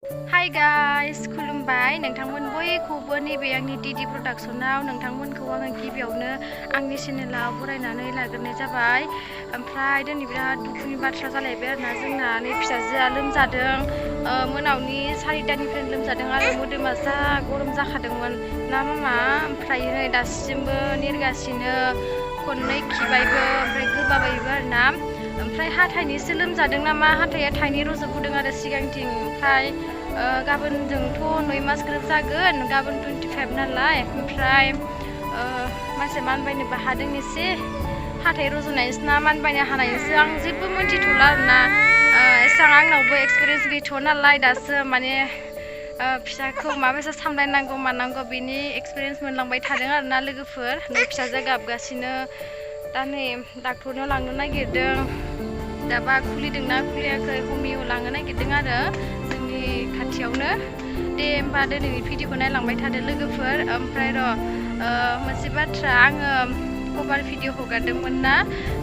Hi guys, खुलुमबाय नोंथांमोन बयखौबो नैबे आंनि डिडि प्रडाक्शनाव नोंथांमोनखौ आङो गिबियावनो आंनि चेनेलाव बरायनानै लाग्रोनाय जाबाय। ओमफ्राय दिनै बिराद दुखुनि बाथ्रा जालायबाय आरोना जोंना नै फिसाजोआ लोमजादों। मोनावनि 4टानिफ्रायनो लोमजादों आरो मोदोमा जा गरम जाखादोंमोन ना मामा। ओमफ्राय नै दासिमबो नेरगासिनो खननै खिबायबो ओमफ्राय गोबाबायबो आरोना। ओमफ्राय हाथाइनिसो लोमजादों नामा, हाथाइया थाइनै रज'बोदों आरो सिगांथिं। ओमफ्राय गाबोन जोंथ' 9 मास ग्रोब जागोन, गाबोन 25 नालाय। ओमफ्राय मानसि मानबायनोबो हादों एसे, हाथाइ रज'नायसो ना मानबायनो हानायसो आं जेबो मोनथिथ'ला आरोना। एसेबां आंनावबो एक्सपिरियेन्स गैथ'वा नालाय, दासो माने फिसाखौ माबायसा सामलायनांगौ मानांगौ बेनि एक्सपिरियेन्स मोनलांबाय थादों आरोना लोगोफोर। नै फिसाजो गाबगासिनो, दा नै डाक्टरनाव लांनो नागिरदों। दाबा खुलिदोंना खुलियाखै हमियाव लांनो नागिरदों आरो जोंनि खाथियावनो। दे होमबा दिनैनि भिडिअखौ नायलांबाय थादो लोगोफोर। ओमफ्राय मोनसे बाथ्रा, आङो कभार भिडिअ हगारदोंमोन ना,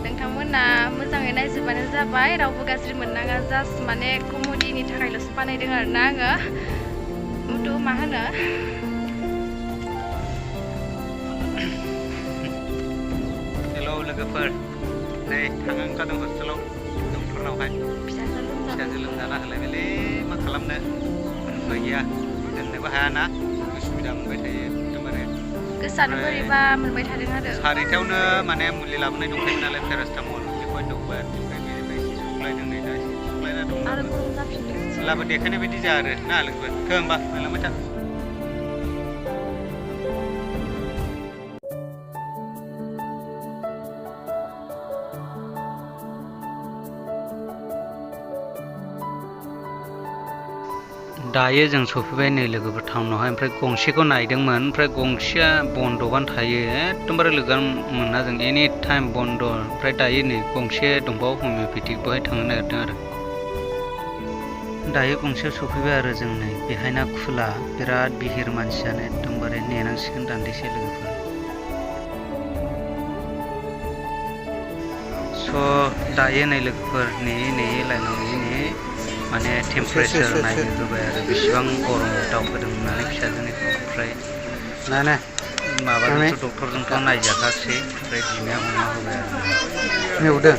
नोंथांमोना मोजाङै नायजोबबानो जाबाय, रावबो गाज्रि मोननाङा। जास्ट माने कमेडिनि थाखायल'सो बानायदों आरोना आङो। मा होनो हेलौ लोगोफोर, नै थांनो ओंखारदों हस्टेलाव डक्टरनावहाय। फिसाजो लोमजाना होलायबायलै, मा खालामनो गैया, दोननोबो हायाना, उसुबिदा मोनबाय थायो एकदमबारे। गोसानो बोरैबा मोनबाय थादों आरो। 4टायावनो माने मुलि लाबोनाय दंखायोमोन नालाय, पेरासटामल बेखौहाय दौबाय, ओमफ्राय बेनिफ्राय एसे सुग्लायदों, नै दा एसे सुग्लायना दं आरो गरम जाफिनदों। होमब्लाबो देखायनाय बायदि जाया आरो ना लोगोफोर। होमबा नायलांबाय था। दायो जों सफैबाय नै लोगोफोर टाउनावहाय। ओमफ्राय गंसेखौ नायदोंमोन, ओमफ्राय गंसेया बन्द'बानो थायो, एकदमबारे लोगोआनो मोना जों, एनि टाइम बन्द'। ओमफ्राय दायो नै गंसे दंबावो हमिय'पेथिक, बेवहाय थांनो नागिरदों आरो। दायो गंसेयाव सफैबाय आरो जों नै, बेहायना खुला, बिराद बिहिर मानसियानो, एकदमबारे नेनांसिगोन दान्दिसे लोगोफोर। स' दायो नै लोगोफोर, नेयै नेयै लाइनाव नेयै माने टेम्पारेचार नायनो होबाय आरो बेसेबां गरम दावखोदों होननानै फिसाजोनिखौ। ओमफ्राय माबाजोंथ' डक्टरजोंथ' नायजाखासै, ओमफ्राय बिमाया हमना होबाय आरो। मेवदों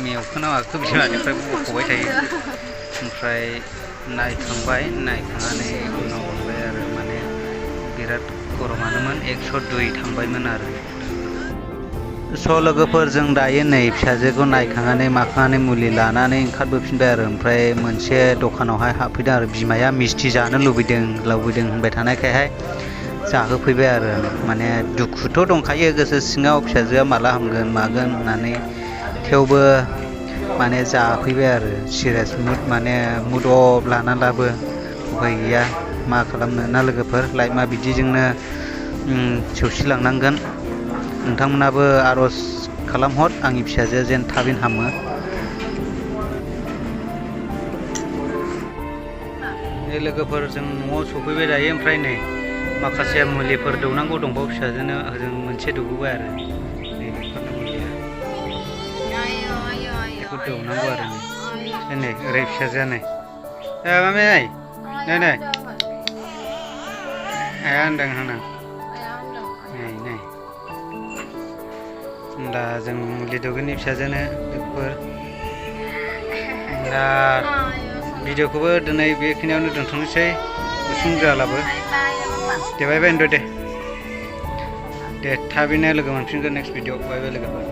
मेवखोना माखो बिमानिफ्राय बख'बाय थायो। ओमफ्राय नायखांबाय, नायखांनानै उनाव हरबाय आरो, माने बिराद गरमानोमोन, 102 थांबायमोन आरो। स' लोगोफोर, जों दायो नै फिसाजोखौ नायखांनानै माखांनानै मुलि लानानै ओंखारबोफिनबाय आरो। ओमफ्राय मोनसे दखानावहाय हाबफैदों आरो। बिमाया मिस्थि जानो लुबैदों होनबाय थानायखायहाय जाहोफैबाय आरो। माने दुखुथ' दंखायो गोसो सिङाव, फिसाजोआ माला हामगोन मागोन होननानै, थेवबो माने जाफैबाय आरो। सिरियास मुड, माने मुड अफ लानानैब्लाबो उफाय गैया, मा खालामनो ना लोगोफोर। लाइफआ बिदिजोंनो सौसिलांनांगोन। नोंथांमोनाबो आर'ज खालामहर आंनि फिसाजोआ जेन थाबैनो हामो। नै लोगोफोर, जों न'आव सफैबाय दायो। ओमफ्राय नै माखासे मुलिफोर दौनांगौ दंबावो फिसाजोनो, जों मोनसे दौबोबाय आरो। नै बेफोरनो मुलिया, बेखौ दौनांगौ आरो। नै ओरै फिसाजोआ नै, मामे नै नै आया होनदों होनना। नै दा जों मुलि दौगोननि फिसाजोनो लोगोफोर। दा भिडिअखौबो दिनै बेखिनियावनो दोनथ'नोसै, गुसुं जालाबो। दे बाय बाय होनदो दे। थाबैनो लोगो मोनफिनगोन नेक्स्ट भिडिअ'। बाय बाय लोगोफोर।